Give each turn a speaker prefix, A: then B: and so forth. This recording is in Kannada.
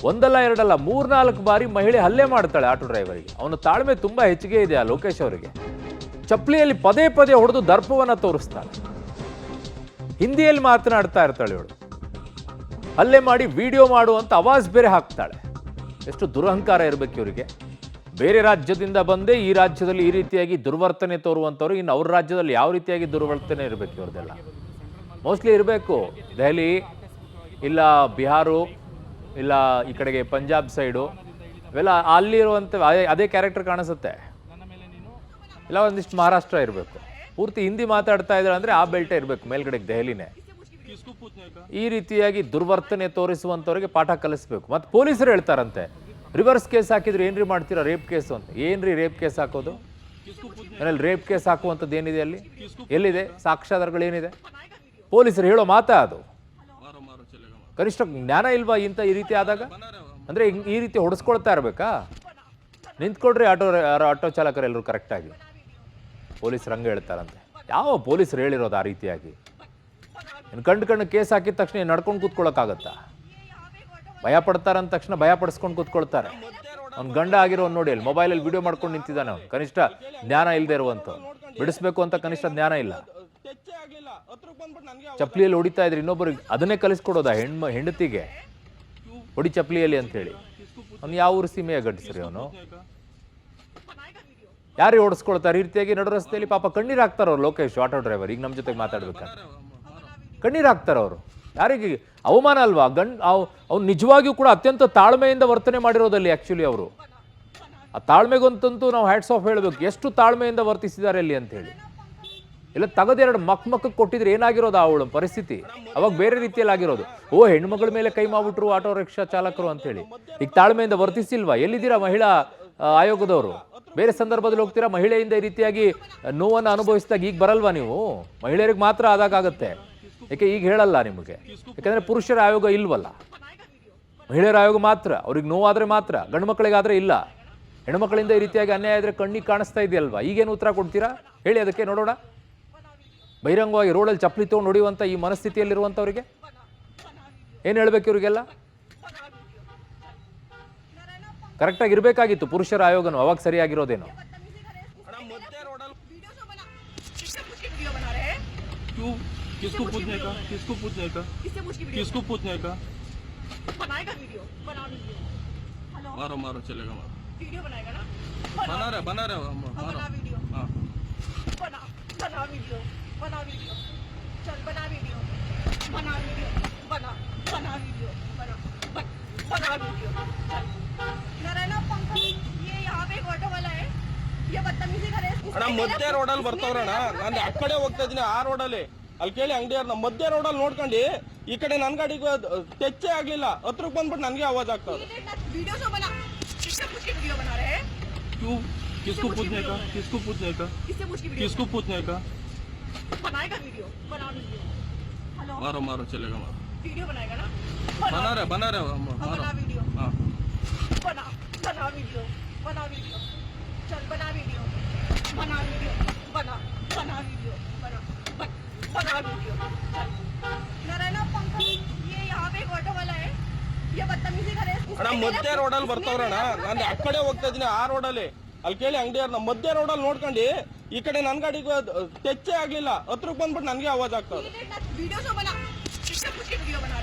A: ಒಂದಲ್ಲ ಎರಡಲ್ಲ 3-4 ಬಾರಿ ಮಹಿಳೆ ಹಲ್ಲೆ ಮಾಡ್ತಾಳೆ ಆಟೋ ಡ್ರೈವರಿಗೆ. ಅವನ ತಾಳ್ಮೆ ತುಂಬಾ ಹೆಚ್ಚಿಗೆ ಇದೆ ಆ ಲೋಕೇಶ್ ಅವರಿಗೆ. ಚಪ್ಪಲಿಯಲ್ಲಿ ಪದೇ ಪದೇ ಹೊಡೆದು ದರ್ಪವನ್ನ ತೋರಿಸ್ತಾಳೆ. ಹಿಂದಿಯಲ್ಲಿ ಮಾತನಾಡ್ತಾ ಇರ್ತಾಳೆ ಇವಳು. ಹಲ್ಲೆ ಮಾಡಿ ವಿಡಿಯೋ ಮಾಡುವಂತ ಆವಾಜ್ ಬೇರೆ ಹಾಕ್ತಾಳೆ. ಎಷ್ಟು ದುರಹಂಕಾರ ಇರಬೇಕು ಇವರಿಗೆ. ಬೇರೆ ರಾಜ್ಯದಿಂದ ಬಂದೇ ಈ ರಾಜ್ಯದಲ್ಲಿ ಈ ರೀತಿಯಾಗಿ ದುರ್ವರ್ತನೆ ತೋರುವಂಥವ್ರು ಇನ್ನು ಅವ್ರ ರಾಜ್ಯದಲ್ಲಿ ಯಾವ ರೀತಿಯಾಗಿ ದುರ್ವರ್ತನೆ ಇರಬೇಕು ಇವ್ರದ್ದೆಲ್ಲ. ಮೋಸ್ಟ್ಲಿ ಇರಬೇಕು ದೆಹಲಿ ಇಲ್ಲ ಬಿಹಾರು ಇಲ್ಲ ಈ ಕಡೆಗೆ ಪಂಜಾಬ್ ಸೈಡು ಇವೆಲ್ಲ ಅಲ್ಲಿರುವಂಥ ಅದೇ ಕ್ಯಾರೆಕ್ಟರ್ ಕಾಣಿಸುತ್ತೆ. ಇಲ್ಲ ಒಂದಿಷ್ಟು ಮಹಾರಾಷ್ಟ್ರ ಇರಬೇಕು. ಪೂರ್ತಿ ಹಿಂದಿ ಮಾತಾಡ್ತಾ ಇದ್ದಾರೆ ಅಂದರೆ ಆ ಬೆಲ್ಟೇ ಇರಬೇಕು ಮೇಲ್ಗಡೆಗೆ ದೆಹಲಿನೇ. ಈ ರೀತಿಯಾಗಿ ದುರ್ವರ್ತನೆ ತೋರಿಸುವಂಥವ್ರಿಗೆ ಪಾಠ ಕಲಿಸ್ಬೇಕು. ಮತ್ತು ಪೊಲೀಸರು ಹೇಳ್ತಾರಂತೆ ರಿವರ್ಸ್ ಕೇಸ್ ಹಾಕಿದ್ರೆ ಏನ್ರಿ ಮಾಡ್ತೀರಾ ರೇಪ್ ಕೇಸು ಅಂತ. ಏನ್ರಿ ರೇಪ್ ಕೇಸ್ ಹಾಕೋದು? ಏನಲ್ಲಿ ರೇಪ್ ಕೇಸ್ ಹಾಕುವಂಥದ್ದು ಏನಿದೆ ಅಲ್ಲಿ? ಎಲ್ಲಿದೆ ಸಾಕ್ಷ್ಯಾಧಾರಗಳೇನಿದೆ? ಪೊಲೀಸರು ಹೇಳೋ ಮಾತಾ ಅದು? ಕನಿಷ್ಠ ಜ್ಞಾನ ಇಲ್ವಾ ಇಂಥ ಈ ರೀತಿ ಆದಾಗ? ಅಂದರೆ ಈ ರೀತಿ ಹೊಡೆಸ್ಕೊಳ್ತಾ ಇರಬೇಕಾ? ನಿಂತ್ಕೊಡ್ರಿ ಆಟೋ ಚಾಲಕರು ಎಲ್ಲರೂ ಕರೆಕ್ಟಾಗಿ. ಪೊಲೀಸರು ಹಂಗೆ ಹೇಳ್ತಾರಂತೆ. ಯಾವ ಪೊಲೀಸರು ಹೇಳಿರೋದು ಆ ರೀತಿಯಾಗಿ? ಕಣ್ಣು ಕೇಸ್ ಹಾಕಿದ ತಕ್ಷಣ ನಡ್ಕೊಂಡು ಕೂತ್ಕೊಳ್ಳೋಕ್ಕಾಗತ್ತಾ? ಭಯ ಪಡ್ತಾರಂದ ತಕ್ಷಣ ಭಯ ಪಡಿಸ್ಕೊಂಡು ಕೂತ್ಕೊಳ್ತಾರೆ. ಅವ್ನು ಗಂಡ ಆಗಿರೋ ನೋಡಿ ಅಲ್ಲಿ ಮೊಬೈಲಲ್ಲಿ ವಿಡಿಯೋ ಮಾಡ್ಕೊಂಡು ನಿಂತಿದ್ದಾನೆ. ಅವ್ನು ಕನಿಷ್ಠ ಜ್ಞಾನ ಇಲ್ಲದೆ ಇರುವಂಥ ಬಿಡಿಸ್ಬೇಕು ಅಂತ ಕನಿಷ್ಠ ಜ್ಞಾನ ಇಲ್ಲ. ಚಪ್ಪಲಿಯಲ್ಲಿ ಹೊಡಿತಾ ಇದ್ರೆ ಇನ್ನೊಬ್ಬರಿಗೆ ಅದನ್ನೇ ಕಲಿಸ್ಕೊಡೋದ ಹೆಂಡತಿಗೆ ಹೊಡಿ ಚಪ್ಪಲಿಯಲ್ಲಿ ಅಂತ ಹೇಳಿ. ಅವ್ನು ಯಾವ ಊರು ಸೀಮೆಯ ಗಂಡಸ್ರಿ ಅವನು? ಯಾರೇ ಓಡಿಸ್ಕೊಳ್ತಾರೆ ಈ ರೀತಿಯಾಗಿ ನಡು ರಸ್ತೆಯಲ್ಲಿ? ಪಾಪ ಕಣ್ಣೀರು ಹಾಕ್ತಾರ ಅವ್ರು. ಲೋಕೇಶ್ ಆಟೋ ಡ್ರೈವರ್ ಈಗ ನಮ್ಮ ಜೊತೆಗೆ ಮಾತಾಡ್ಬೇಕಾದ್ರೆ ಕಣ್ಣೀರು ಹಾಕ್ತಾರ ಅವರು. ಯಾರಿಗೆ ಅವಮಾನ ಅಲ್ವಾ? ಅವ್ನು ನಿಜವಾಗಿಯೂ ಕೂಡ ಅತ್ಯಂತ ತಾಳ್ಮೆಯಿಂದ ವರ್ತನೆ ಮಾಡಿರೋದಲ್ಲಿ ಆ್ಯಕ್ಚುಲಿ ಅವರು. ಆ ತಾಳ್ಮೆಗಂತಂತೂ ನಾವು ಹ್ಯಾಟ್ಸ್ ಆಫ್ ಹೇಳಬೇಕು. ಎಷ್ಟು ತಾಳ್ಮೆಯಿಂದ ವರ್ತಿಸಿದ್ದಾರೆ ಅಲ್ಲಿ ಅಂತ ಹೇಳಿ. ಇಲ್ಲ ತೆಗೆದೆರಡು ಮಕ್ಕಕ್ಕೆ ಕೊಟ್ಟಿದ್ರೆ ಏನಾಗಿರೋದು ಅವಳ ಪರಿಸ್ಥಿತಿ? ಅವಾಗ ಬೇರೆ ರೀತಿಯಲ್ಲಿ ಆಗಿರೋದು. ಹೆಣ್ಮಗಳ ಮೇಲೆ ಕೈ ಮಾಡ್ಬಿಟ್ರು ಆಟೋ ರಿಕ್ಷಾ ಚಾಲಕರು ಅಂತೇಳಿ. ಈಗ ತಾಳ್ಮೆಯಿಂದ ವರ್ತಿಸಿಲ್ವಾ? ಎಲ್ಲಿದ್ದೀರಾ ಮಹಿಳಾ ಆಯೋಗದವರು? ಬೇರೆ ಸಂದರ್ಭದಲ್ಲಿ ಹೋಗ್ತೀರಾ ಮಹಿಳೆಯಿಂದ ಈ ರೀತಿಯಾಗಿ ನೋವನ್ನು ಅನುಭವಿಸಿದಾಗ ಈಗ ಬರಲ್ವಾ ನೀವು? ಮಹಿಳೆಯರಿಗೆ ಮಾತ್ರ ಆದಾಗತ್ತೆ. ಯಾಕೆ ಈಗ ಹೇಳಲ್ಲ ನಿಮಗೆ? ಯಾಕಂದ್ರೆ ಪುರುಷರ ಆಯೋಗ ಇಲ್ವಲ್ಲ, ಮಹಿಳೆಯರ ಆಯೋಗ ಮಾತ್ರ. ಅವ್ರಿಗೆ ನೋವಾದ್ರೆ ಮಾತ್ರ, ಗಂಡು ಮಕ್ಕಳಿಗಾದ್ರೆ ಇಲ್ಲ. ಹೆಣ್ಮಕ್ಳಿಂದ ಈ ರೀತಿಯಾಗಿ ಅನ್ಯಾಯ ಇದ್ರೆ ಕಣ್ಣಿಗೆ ಕಾಣಿಸ್ತಾ ಇದೆಯಲ್ವಾ? ಈಗೇನು ಉತ್ತರ ಕೊಡ್ತೀರಾ ಹೇಳಿ ಅದಕ್ಕೆ ನೋಡೋಣ. ಬಹಿರಂಗವಾಗಿ ರೋಡಲ್ಲಿ ಚಪ್ಪಲಿ ತೊಗೊಂಡು ಹೊಡೆಯುವಂಥ ಈ ಮನಸ್ಥಿತಿಯಲ್ಲಿರುವಂಥವ್ರಿಗೆ ಏನು ಹೇಳ್ಬೇಕು? ಇವ್ರಿಗೆಲ್ಲ ಕರೆಕ್ಟಾಗಿ ಇರಬೇಕಾಗಿತ್ತು ಪುರುಷರ ಆಯೋಗನು. ಅವಾಗ ಸರಿಯಾಗಿರೋದೇನೋ.
B: किसको पूछने का? किसको पूछने का? किसको पूछने का?
C: बनाएगा वीडियो, बना वीडियो। हेलो
B: मारो मारो चलेगा मारो।
C: वीडियो बनाएगा ना?
B: बना रहे मारो।
C: बना वीडियो।
B: हाँ
C: बना वीडियो, बना वीडियो। चल बना वीडियो, बना वीडियो, बना वीडियो, बना वीडियो। चल नारायण पंकज ये यहाँ पे एक ऑटो वाला है, ये बदतमीजी करे।
B: ಅಣ್ಣ ಮಧ್ಯ ರೋಡಲ್ಲಿ ಬರ್ತಾವ್ರಣ್ಣ. ನಾನು ಆ ಕಡೆ ಹೋಗ್ತಾ ಇದ್ದೀನಿ ಆ ರೋಡಲ್ಲಿ. ಅಲ್ಲಿ ಕೇಳಿ ಅಂಗಡಿಯವ್ರನ್ನ ಮಧ್ಯ ರೋಡಲ್ಲಿ ನೋಡ್ಕೊಂಡು ಈ ಕಡೆ ನನ್ನ ಗಾಡಿಗೆ ಟಚ್ಚೇ ಆಗಲಿಲ್ಲ. ಹತ್ರಕ್ಕೆ ಬಂದ್ಬಿಟ್ಟು ನನಗೆ ಆವಾಜ್ ಆಗ್ತದೆ.
C: वीडियो जो बना किससे पूछ के वीडियो बना रहे हैं?
B: क्यों? किसको पूछने का? किसको पूछने का?
C: किससे पूछ के वीडियो?
B: किसको पूछने का?
C: बनाएगा वीडियो, बना वीडियो। हेलो
B: मारो मारो चलेगा मारो।
C: वीडियो बनाएगा ना?
B: बना रहे मारो।
C: बना वीडियो,
B: हाँ
C: बना वीडियो, बना वीडियो। चल बना वीडियो, बना वीडियो, बना वीडियो, बना वीडियो। चल नारायण पंकज ये यहाँ पे एक ऑटो वाला है, ये बदतमीजी करे।
B: ಅಣ್ಣ ಮಧ್ಯ ರೋಡಲ್ಲಿ ಬರ್ತಾವ್ರಣ್ಣ. ನಾನು ಆ ಕಡೆ ಹೋಗ್ತಾ ಇದ್ದೀನಿ ಆ ರೋಡಲ್ಲಿ. ಅಲ್ಲಿ ಕೇಳಿ ಅಂಗಡಿಯವ್ರನ್ನ ಮಧ್ಯ ರೋಡಲ್ಲಿ ನೋಡ್ಕೊಂಡು ಈ ಕಡೆ ನನ್ನ ಗಾಡಿಗೆ ಟಚ್ಚೇ ಆಗಲಿಲ್ಲ. ಹತ್ರಕ್ಕೆ ಬಂದ್ಬಿಟ್ಟು ನನಗೆ ಆವಾಜ್ ಆಗ್ತದೆ.
C: वीडियो जो बना किससे पूछ के वीडियो बना रहे हैं?